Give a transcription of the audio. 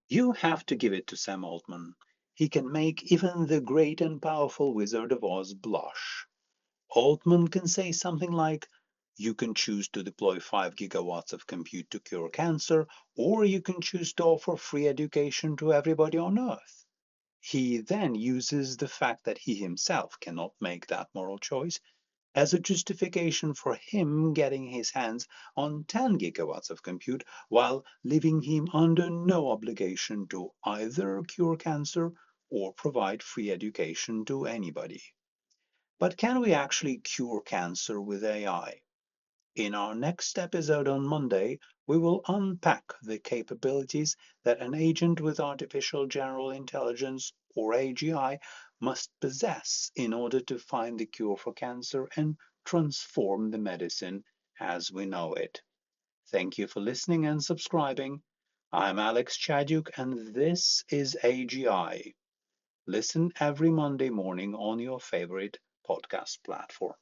You have to give it to Sam Altman. He can make even the great and powerful Wizard of Oz blush. Altman can say something like, you can choose to deploy 5 gigawatts of compute to cure cancer, or you can choose to offer free education to everybody on Earth. He then uses the fact that he himself cannot make that moral choice as a justification for him getting his hands on 10 gigawatts of compute while leaving him under no obligation to either cure cancer or provide free education to anybody. But can we actually cure cancer with AI? In our next episode on Monday, we will unpack the capabilities that an agent with artificial general intelligence, or AGI, must possess in order to find the cure for cancer and transform the medicine as we know it. Thank you for listening and subscribing. I'm Alex Chaduk, and this is AGI. Listen every Monday morning on your favorite podcast platform.